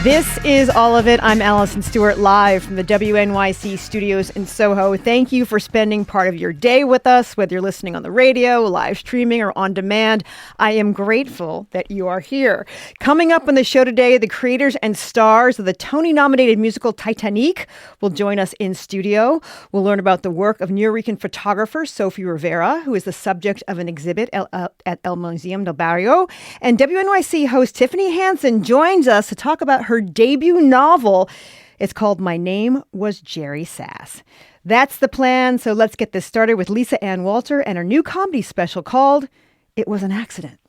This is All of It. I'm Allison Stewart, live from the WNYC studios in Soho. Thank you for spending part of your day with us, whether you're listening on the radio, live streaming, or on demand. I am grateful that you are here. Coming up on the show today, the creators and stars of the Tony-nominated musical Titanic will join us in studio. We'll learn about the work of Nuyorican photographer Sophie Rivera, who is the subject of an exhibit at El Museum del Barrio. And WNYC host Tiffany Hansen joins us to talk about her debut novel. It's called My Name Was Jerry Sass. That's the plan, so let's get this started with Lisa Ann Walter and her new comedy special called It Was an Accident.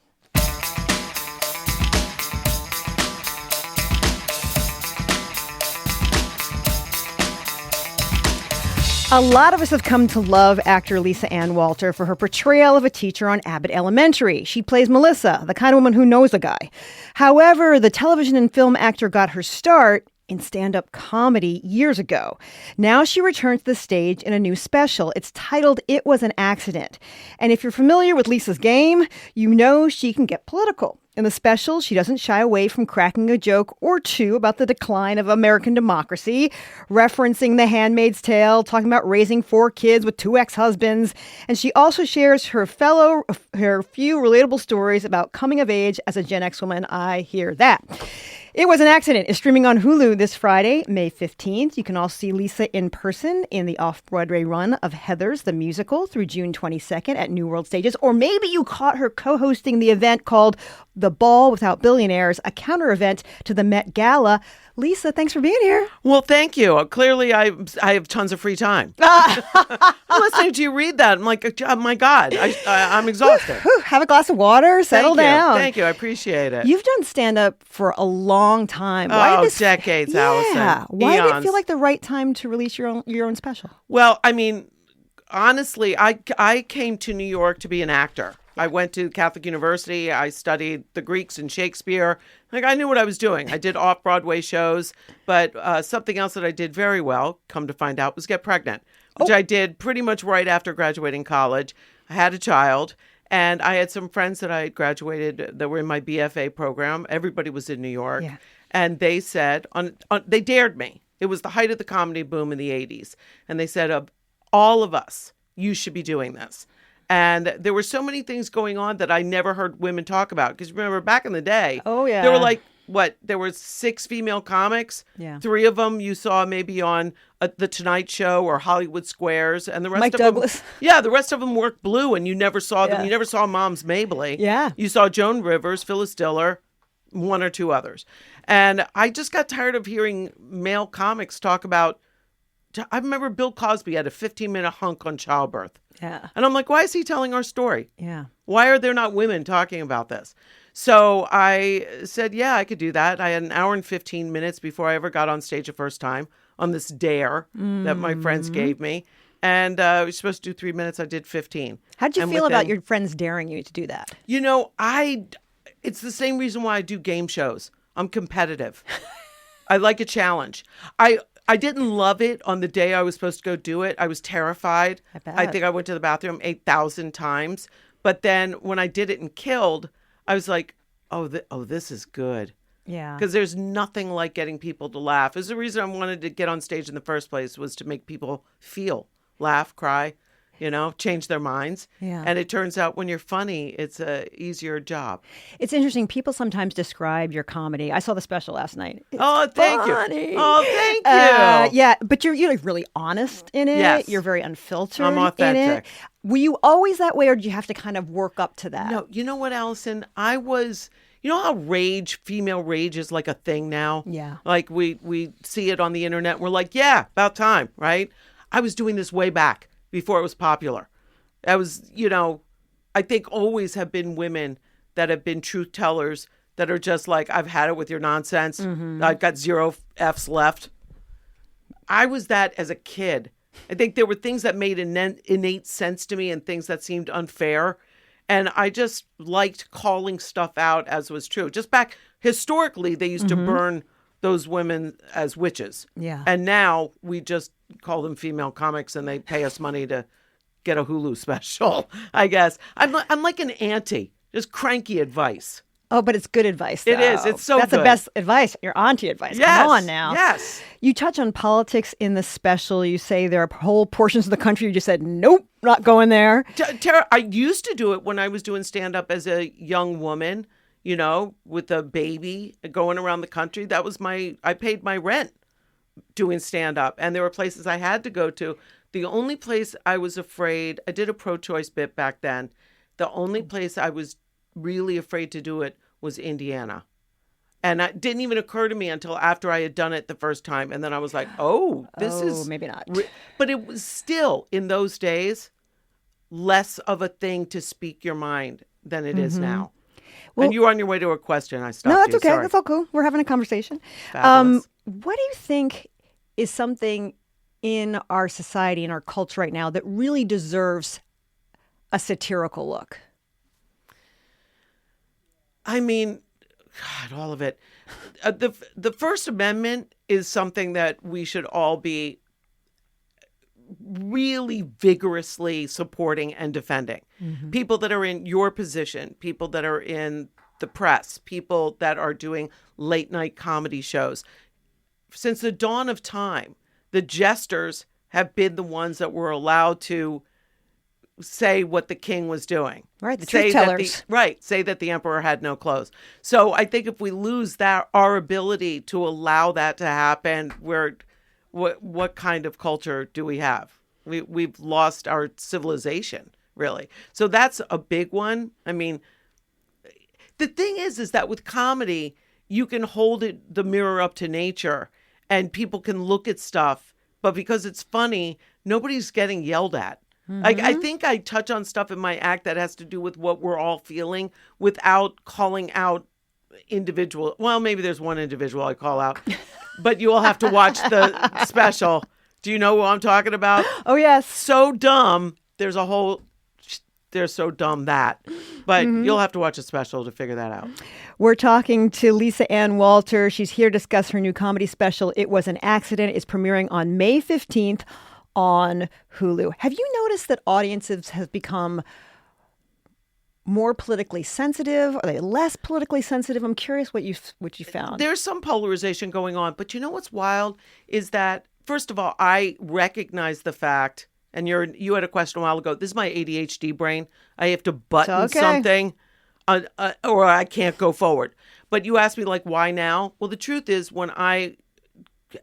A lot of us have come to love actor Lisa Ann Walter for her portrayal of a teacher on Abbott Elementary. She plays Melissa, the kind of woman who knows a guy. However, the television and film actor got her start in stand-up comedy years ago. Now she returns to the stage in a new special. It's titled It Was an Accident. And if you're familiar with Lisa's game, you know she can get political. In the special, she doesn't shy away from cracking a joke or two about the decline of American democracy, referencing The Handmaid's Tale, talking about raising 4 kids with 2 ex-husbands. And she also shares her few relatable stories about coming of age as a Gen X woman. I hear that. It Was an Accident is streaming on Hulu this Friday, May 15th. You can also see Lisa in person in the off-Broadway run of Heathers, the musical, through June 22nd at New World Stages. Or maybe you caught her co-hosting the event called The Ball Without Billionaires, a counter-event to the Met Gala. Lisa, thanks for being here. Well, thank you. Clearly, I have tons of free time. I'm listening to you read that. I'm like, oh my God, I'm exhausted. Have a glass of water, settle down. Thank you. I appreciate it. You've done stand-up for a long time. Decades, Allison. Why Eons. did it feel like the right time to release your own special? Well, I mean, honestly, I came to New York to be an actor. I went to Catholic University. I studied the Greeks and Shakespeare. Like, I knew what I was doing. I did off-Broadway shows, but something else that I did very well, come to find out, was get pregnant, which I did pretty much right after graduating college. I had a child, and I had some friends that I had graduated that were in my BFA program. Everybody was in New York. Yeah. And they said, they dared me. It was the height of the comedy boom in the 80s. And they said, of all of us, you should be doing this. And there were so many things going on that I never heard women talk about. Because remember, back in the day, there were like, there were 6 female comics. Yeah. 3 of them you saw maybe on The Tonight Show or Hollywood Squares. And the rest Mike of Douglas. them. Yeah, the rest of them worked blue and you never saw them. You never saw Moms Mabley. Yeah. You saw Joan Rivers, Phyllis Diller, 1 or 2 others. And I just got tired of hearing male comics talk about, I remember Bill Cosby had a 15-minute hunk on childbirth. Yeah. And I'm like, why is he telling our story? Yeah. Why are there not women talking about this? So I said, yeah, I could do that. I had an hour and 15 minutes before I ever got on stage the first time on this dare that my friends gave me. And I was supposed to do 3 minutes. I did 15. How'd you feel about your friends daring you to do that? You know, it's the same reason why I do game shows. I'm competitive. I like a challenge. I didn't love it on the day I was supposed to go do it. I was terrified. I bet. I think I went to the bathroom 8,000 times. But then when I did it and killed, I was like, this is good. Yeah. Because there's nothing like getting people to laugh. It's the reason I wanted to get on stage in the first place, was to make people feel, laugh, cry, change their minds. Yeah. And it turns out when you're funny, it's a easier job. It's interesting. People sometimes describe your comedy. I saw the special last night. It's thank funny. you. Oh, thank you. Yeah, but you're really honest in it. Yes. You're very unfiltered. I'm authentic. In it. Were you always that way, or did you have to kind of work up to that? No, you know what, Allison? I was... You know how female rage is like a thing now? Yeah. Like we see it on the internet. And we're like, yeah, about time, right? I was doing this way back before it was popular. I was, I think always have been women that have been truth tellers that are just like, I've had it with your nonsense. Mm-hmm. I've got 0 F's left. I was that as a kid. I think there were things that made innate sense to me and things that seemed unfair. And I just liked calling stuff out as was true. Just back historically, they used to burn those women as witches. Yeah. And now we just call them female comics and they pay us money to get a Hulu special, I guess. I'm like an auntie, just cranky advice. Oh, but it's good advice, though. It is. It's so That's good. the best advice. Your auntie advice. Yes. Come on now. Yes. You touch on politics in the special. You say there are whole portions of the country you just said, nope, not going there. Tara, I used to do it when I was doing stand-up as a young woman, you know, with a baby going around the country. That was I paid my rent doing stand-up. And there were places I had to go to. The only place I was afraid, I did a pro-choice bit back then. The only place I was really afraid to do it was Indiana. And it didn't even occur to me until after I had done it the first time. And then I was like, this is... maybe not. But it was still, in those days, less of a thing to speak your mind than it is now. Well, and you were on your way to a question. I stopped No, that's you. okay. Sorry. That's all cool. We're having a conversation. Fabulous. What do you think is something in our society, in our culture right now, that really deserves a satirical look? I mean, God, all of it. The First Amendment is something that we should all be really vigorously supporting and defending. Mm-hmm. People that are in your position, people that are in the press, people that are doing late night comedy shows. Since the dawn of time, the jesters have been the ones that were allowed to say what the king was doing. Right, the truth tellers. Say that the emperor had no clothes. So I think if we lose our ability to allow that to happen, what kind of culture do we have? We've lost our civilization, really. So that's a big one. I mean, the thing is that with comedy, you can hold the mirror up to nature and people can look at stuff, but because it's funny, nobody's getting yelled at. Mm-hmm. I think I touch on stuff in my act that has to do with what we're all feeling without calling out individual. Well, maybe there's one individual I call out, but you all have to watch the special. Do you know who I'm talking about? Oh, yes. So dumb. They're so dumb that. But you'll have to watch a special to figure that out. We're talking to Lisa Ann Walter. She's here to discuss her new comedy special, It Was an Accident. It's premiering on May 15th. On Hulu. Have you noticed that audiences have become more politically sensitive? Are they less politically sensitive? I'm curious what you found. There's some polarization going on, but you know what's wild is that, first of all, I recognize the fact, and you had a question a while ago, this is my ADHD brain. I have to button something or I can't go forward. But you asked me, like, why now? Well, the truth is when I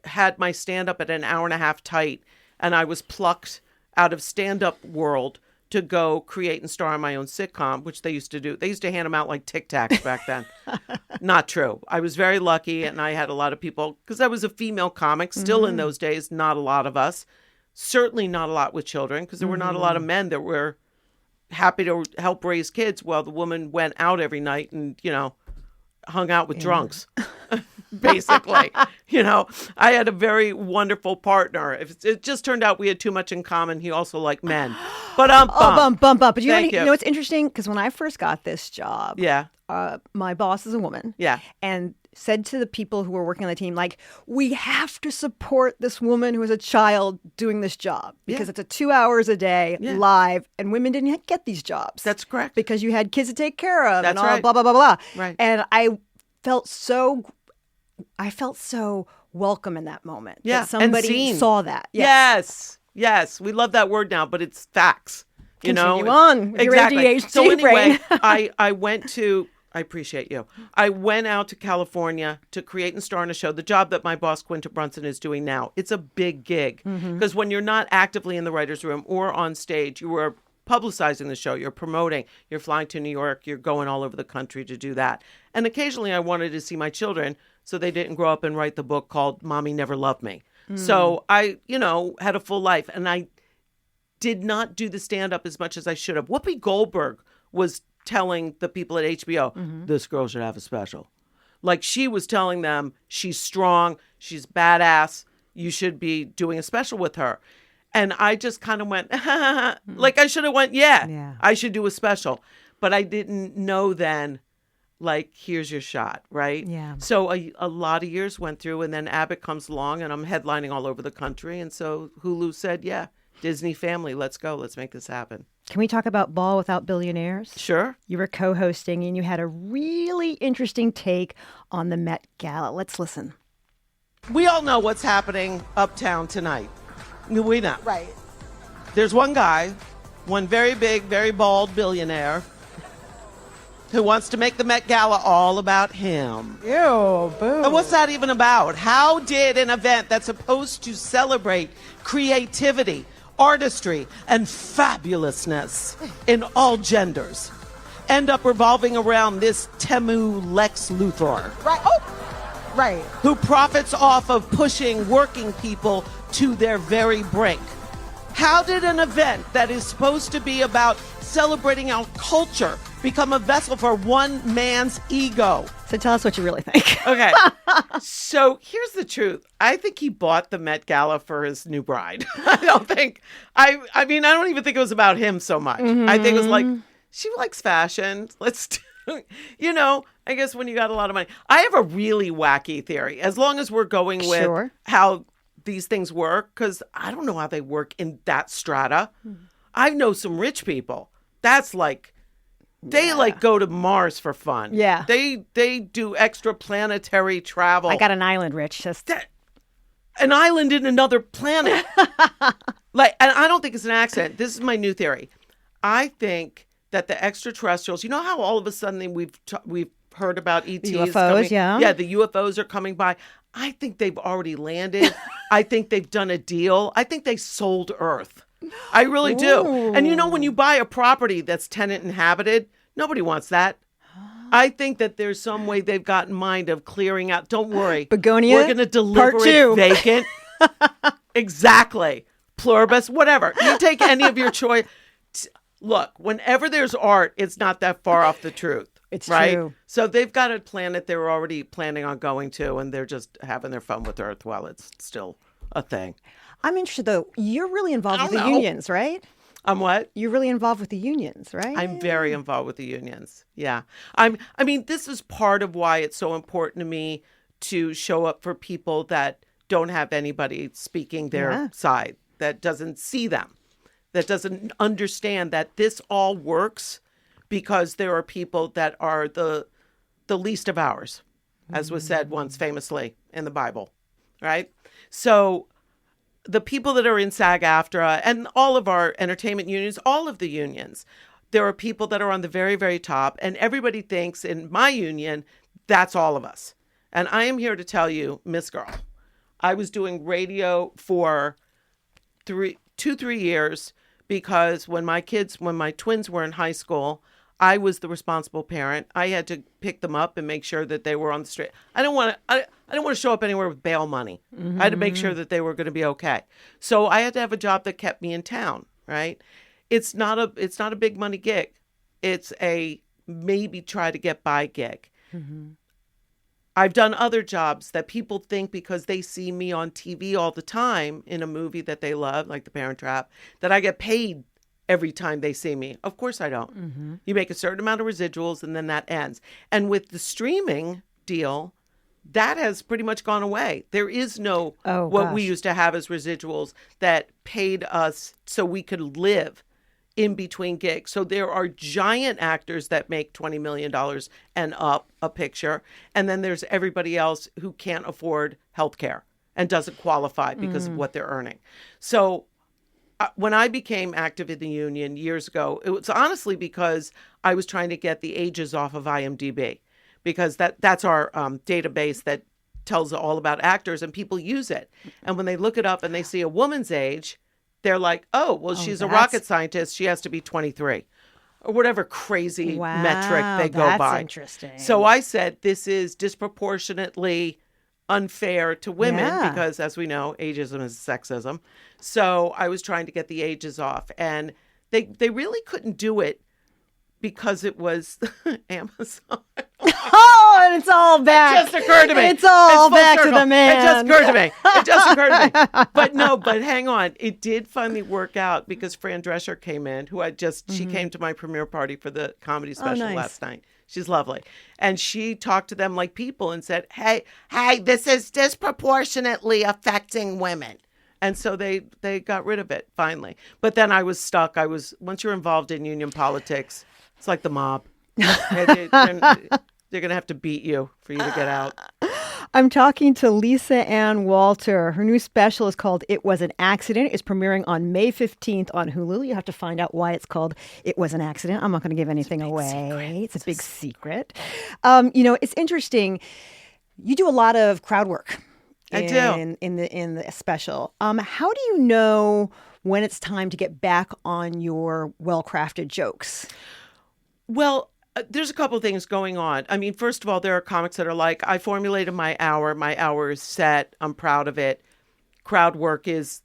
had my stand-up at an hour and a half tight, and I was plucked out of stand-up world to go create and star in my own sitcom, which they used to do. They used to hand them out like Tic Tacs back then. Not true. I was very lucky, and I had a lot of people, because I was a female comic, still in those days, not a lot of us. Certainly not a lot with children, because there were not a lot of men that were happy to help raise kids while the woman went out every night and, hung out with drunks. Basically, I had a very wonderful partner. It just turned out we had too much in common. He also liked men. But bump. But you Thank you. know what's interesting? Because when I first got this job, my boss is a woman. Yeah. And said to the people who were working on the team, like, we have to support this woman who is a child doing this job because it's 2 hours a day live, and women didn't get these jobs. That's correct. Because you had kids to take care of. That's and all right. blah, blah, blah, blah. Right. And I felt so welcome in that moment. Yeah. That somebody and seen. saw that. Yes. We love that word now, but it's facts. Continue on with exactly. Your ADHD so anyway, brain. I went to. I appreciate you. I went out to California to create and star in a show, the job that my boss, Quinta Brunson, is doing now. It's a big gig because when you're not actively in the writer's room or on stage, you are publicizing the show, you're promoting, you're flying to New York, you're going all over the country to do that. And occasionally I wanted to see my children so they didn't grow up and write the book called Mommy Never Loved Me. So I, had a full life, and I did not do the stand-up as much as I should have. Whoopi Goldberg was telling the people at HBO, this girl should have a special. Like, she was telling them she's strong, she's badass, you should be doing a special with her. And I just kind of went, like I should have went, I should do a special. But I didn't know then, like, here's your shot, right? Yeah. So a lot of years went through, and then Abbott comes along, and I'm headlining all over the country. And so Hulu said, Disney family, let's go. Let's make this happen. Can we talk about Ball Without Billionaires? Sure. You were co-hosting and you had a really interesting take on the Met Gala. Let's listen. We all know what's happening uptown tonight. We know. Right. There's one guy, one very big, very bald billionaire who wants to make the Met Gala all about him. Ew, boo. And what's that even about? How did an event that's supposed to celebrate creativity, artistry, and fabulousness in all genders end up revolving around this Temu Lex Luthor? Right. Oh, right. Who profits off of pushing working people to their very brink. How did an event that is supposed to be about celebrating our culture become a vessel for one man's ego? So tell us what you really think. Okay. So here's the truth. I think he bought the Met Gala for his new bride. I don't even think it was about him so much. Mm-hmm. I think it was like, she likes fashion. Let's do, I guess when you got a lot of money. I have a really wacky theory. As long as we're going with Sure. how these things work, because I don't know how they work in that strata. I know some rich people. That's like, they go to Mars for fun. Yeah. They do extraplanetary travel. I got an island, Rich. Just An island in another planet. And I don't think it's an accident. This is my new theory. I think that the extraterrestrials, you know how all of a sudden we've heard about ETs UFOs, coming? yeah. Yeah, the UFOs are coming by. I think they've already landed. I think they've done a deal. I think they sold Earth. I really do. And when you buy a property that's tenant inhabited, nobody wants that. I think that there's some way they've got in mind of clearing out. Don't worry. Begonia, we're going to deliver part 2. it vacant. Exactly. Pluribus, whatever. You take any of your choice. Look, whenever there's art, it's not that far off the truth. It's right? true. So they've got a planet they're already planning on going to, and they're just having their fun with Earth while it's still a thing. I'm interested, though. You're really involved I with don't the know. unions, right? I'm what? You're really involved with the unions, right? I'm very involved with the unions. Yeah. This is part of why it's so important to me to show up for people that don't have anybody speaking their side, that doesn't see them, that doesn't understand that this all works because there are people that are the least of ours, as was said once famously in the Bible, right? So the people that are in SAG-AFTRA and all of our entertainment unions, all of the unions, there are people that are on the very, very top, and everybody thinks in my union, that's all of us. And I am here to tell you, Miss Girl, I was doing radio for 3 years because when my twins were in high school, I was the responsible parent. I had to pick them up and make sure that they were on the straight. I don't want to show up anywhere with bail money. I had to make sure that they were going to be okay. So I had to have a job that kept me in town, right? It's not a big money gig. It's a maybe try to get by gig. Mm-hmm. I've done other jobs that people think because they see me on TV all the time in a movie that they love, like The Parent Trap, that I get paid every time they see me. Of course I don't. Mm-hmm. You make a certain amount of residuals and then that ends. And with the streaming deal, that has pretty much gone away. There is no what we used to have as residuals that paid us so we could live in between gigs. So there are giant actors that make $20 million and up a picture. And then there's everybody else who can't afford healthcare and doesn't qualify because of what they're earning. So when I became active in the union years ago, it was honestly because I was trying to get the ages off of IMDb, because that's our database that tells all about actors, and people use it. And when they look it up and they see a woman's age, they're like, she's a rocket scientist. She has to be 23 or whatever crazy metric they go by. That's interesting. So I said, this is disproportionately unfair to women because, as we know, ageism is sexism. So I was trying to get the ages off, and they really couldn't do it because it was Amazon. And it's all back. It just occurred to me. It's all back to the man. It just occurred to me. But hang on. It did finally work out because Fran Drescher came in, who she came to my premiere party for the comedy special last night. She's lovely. And she talked to them like people and said, hey, this is disproportionately affecting women. And so they got rid of it finally. But then I was stuck. Once you're involved in union politics, it's like the mob. They're going to have to beat you for you to get out. I'm talking to Lisa Ann Walter. Her new special is called It Was an Accident. It's premiering on May 15th on Hulu. You have to find out why it's called It Was an Accident. I'm not going to give anything away. It's a big secret. It's interesting. You do a lot of crowd work. I do. In the special. How do you know when it's time to get back on your well-crafted jokes? Well, there's a couple of things going on. I mean, first of all, there are comics that are like, I formulated my hour. My hour is set. I'm proud of it. Crowd work is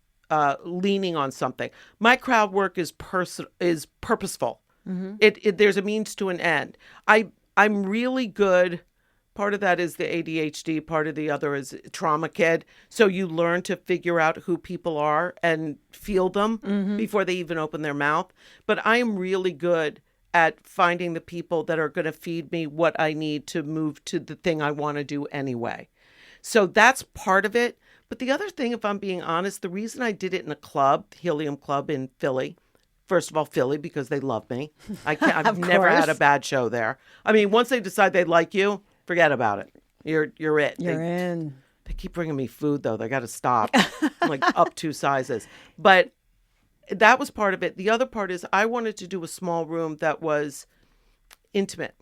leaning on something. My crowd work is purposeful. Mm-hmm. There's a means to an end. I'm really good. Part of that is the ADHD. Part of the other is trauma kid. So you learn to figure out who people are and feel them before they even open their mouth. But I am really good at finding the people that are going to feed me what I need to move to the thing I want to do anyway. So that's part of it. But the other thing, if I'm being honest, the reason I did it in a club, Helium Club in Philly, first of all, Philly, because they love me. I've never had a bad show there. I mean, once they decide they like you, forget about it. You're it. You're in. They keep bringing me food, though. They got to stop. I'm like up 2 sizes. But that was part of it. The other part is I wanted to do a small room that was intimate.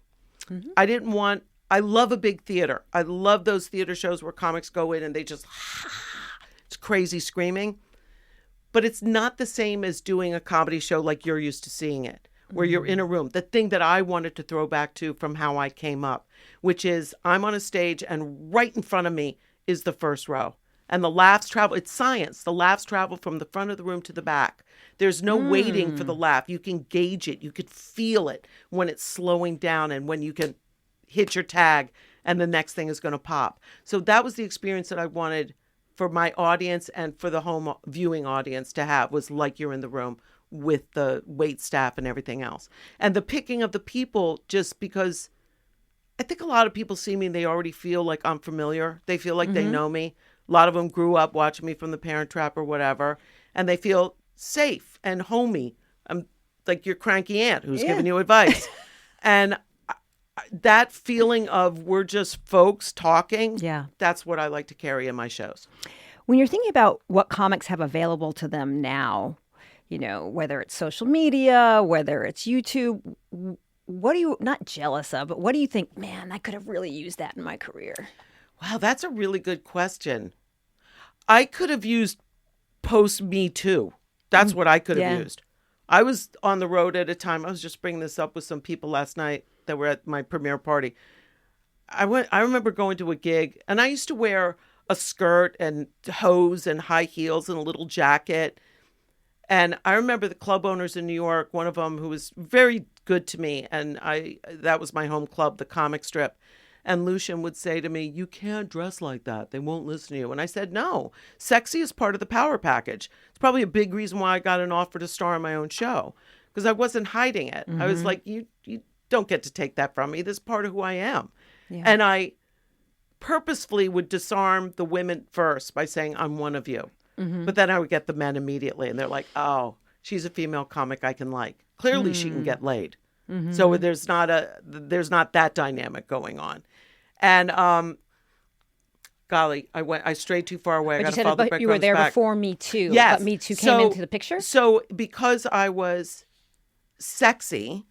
Mm-hmm. I love a big theater. I love those theater shows where comics go in and they just, it's crazy screaming. But it's not the same as doing a comedy show like you're used to seeing it, where you're in a room. The thing that I wanted to throw back to from how I came up, which is I'm on a stage and right in front of me is the first row. And the laughs travel. It's science. The laughs travel from the front of the room to the back. There's no waiting for the laugh. You can gauge it. You could feel it when it's slowing down and when you can hit your tag and the next thing is going to pop. So that was the experience that I wanted for my audience and for the home viewing audience to have, was like you're in the room with the wait staff and everything else. And the picking of the people, just because I think a lot of people see me and they already feel like I'm familiar. They feel like they know me. A lot of them grew up watching me from The Parent Trap or whatever, and they feel safe and homey. I'm like your cranky aunt who's giving you advice. And that feeling of we're just folks talking, that's what I like to carry in my shows. When you're thinking about what comics have available to them now, whether it's social media, whether it's YouTube, what are you not jealous of, but what do you think, man, I could have really used that in my career? Wow, that's a really good question. I could have used post Me Too. That's what I could have used. I was on the road at a time. I was just bringing this up with some people last night that were at my premiere party. I remember going to a gig, and I used to wear a skirt and hose and high heels and a little jacket. And I remember the club owners in New York, one of them who was very good to me, and that was my home club, the Comic Strip. And Lucian would say to me, you can't dress like that. They won't listen to you. And I said, no, sexy is part of the power package. It's probably a big reason why I got an offer to star in my own show, because I wasn't hiding it. I was like, you don't get to take that from me. This is part of who I am. Yeah. And I purposefully would disarm the women first by saying, I'm one of you. But then I would get the men immediately. And they're like, oh, she's a female comic I can like. Clearly she can get laid. So there's not that dynamic going on. And golly, I strayed too far away. I got to follow the breadcrumbs back. You were there before Me Too. Yes. But Me Too came into the picture? So because I was sexy,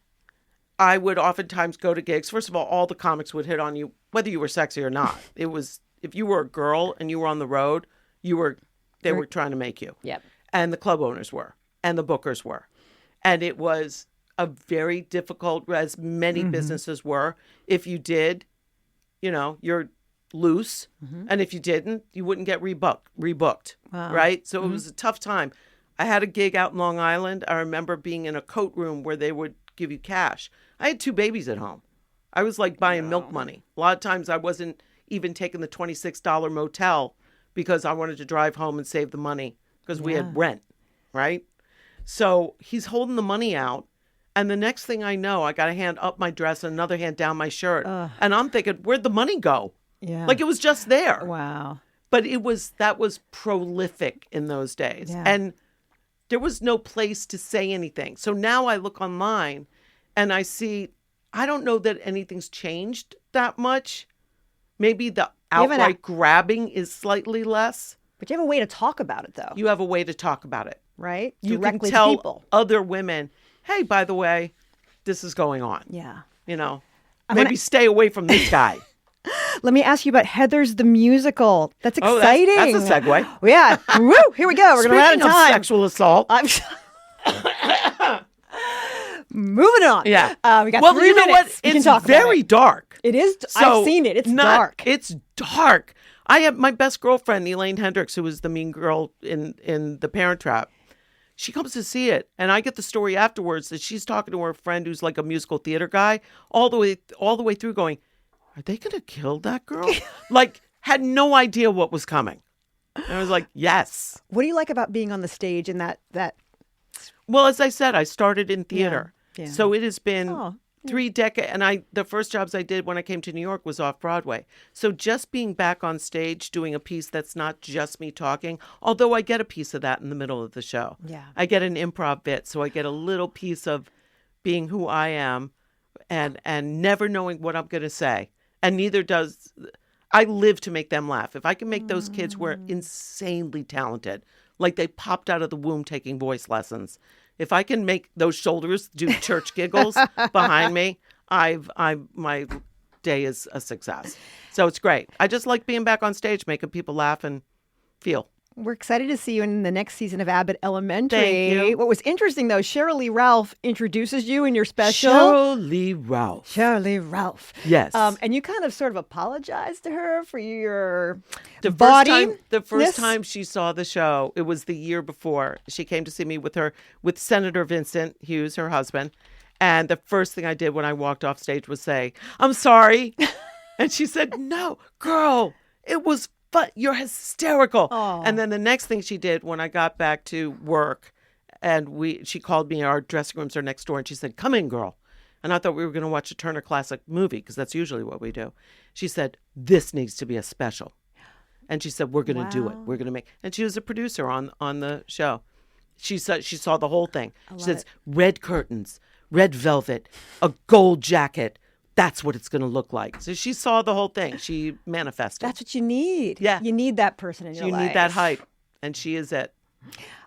I would oftentimes go to gigs. First of all the comics would hit on you, whether you were sexy or not. It was, if you were a girl and you were on the road, they were trying to make you. Yep. And the club owners were, and the bookers were. And it was a very difficult, as many businesses were. If you did, you're loose. And if you didn't, you wouldn't get rebooked. Wow. Right? So it was a tough time. I had a gig out in Long Island. I remember being in a coat room where they would give you cash. I had 2 babies at home. I was like buying milk money. A lot of times I wasn't even taking the $26 motel because I wanted to drive home and save the money because we had rent, right? So he's holding the money out. And the next thing I know, I got a hand up my dress and another hand down my shirt. And I'm thinking, where'd the money go? Yeah. Like it was just there. Wow. But that was prolific in those days. Yeah. And there was no place to say anything. So now I look online and I see, I don't know that anything's changed that much. Maybe the outright grabbing is slightly less. But you have a way to talk about it, though. You have a way to talk about it. Right? You Directly can tell to people. other women, hey, by the way, this is going on. Yeah. You know, maybe stay away from this guy. Let me ask you about Heathers the musical. That's exciting. That's a segue. Yeah. Woo! Here we go. We're going to run out of time. Sexual assault. Moving on. Yeah. We got 3 minutes. What? We can It's talk very about dark. it. It is. I've seen it. It's dark. It's dark. I have my best girlfriend, Elaine Hendricks, who was the mean girl in The Parent Trap. She comes to see it, and I get the story afterwards that she's talking to her friend who's like a musical theater guy, all the way through, going, "Are they going to kill that girl?" Like, had no idea what was coming. And I was like, "Yes." What do you like about being on the stage in that? Well, as I said, I started in theater, Yeah. so it has been Oh, 3 decades. And the first jobs I did when I came to New York was off Broadway. So just being back on stage doing a piece that's not just me talking, although I get a piece of that in the middle of the show. Yeah. I get an improv bit, so I get a little piece of being who I am, and never knowing what I'm going to say, and neither does. I live to make them laugh. If I can make those kids who are insanely talented, like they popped out of the womb taking voice lessons. If I can make those shoulders do church giggles behind me, my day is a success. So it's great. I just like being back on stage, making people laugh and feel. We're excited to see you in the next season of Abbott Elementary. Thank you. What was interesting, though, Cheryl Lee Ralph introduces you in your special. Cheryl Lee Ralph. Cheryl Lee Ralph. Yes. And you kind of sort of apologized to her for your The body. first time she saw the show, it was the year before. She came to see me with Senator Vincent Hughes, her husband. And the first thing I did when I walked off stage was say, "I'm sorry." And she said, "No, girl, it was fun. You're hysterical." Aw. And then the next thing she did when I got back to work, and she called me, our dressing rooms are next door, and she said, "Come in, girl." And I thought we were going to watch a Turner Classic movie, because that's usually what we do. She said, "This needs to be a special." And she said, "We're going to do it. We're going to make." And she was a producer on the show. She said she saw the whole thing. She says, "Red curtains, red velvet, a gold jacket. That's what it's going to look like." So she saw the whole thing. She manifested. That's what you need. Yeah. You need that person in your life. You need that hype. And she is it.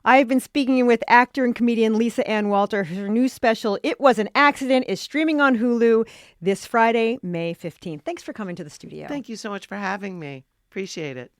I've been speaking with actor and comedian Lisa Ann Walter. Her new special, It Was an Accident, is streaming on Hulu this Friday, May 15th. Thanks for coming to the studio. Thank you so much for having me. Appreciate it.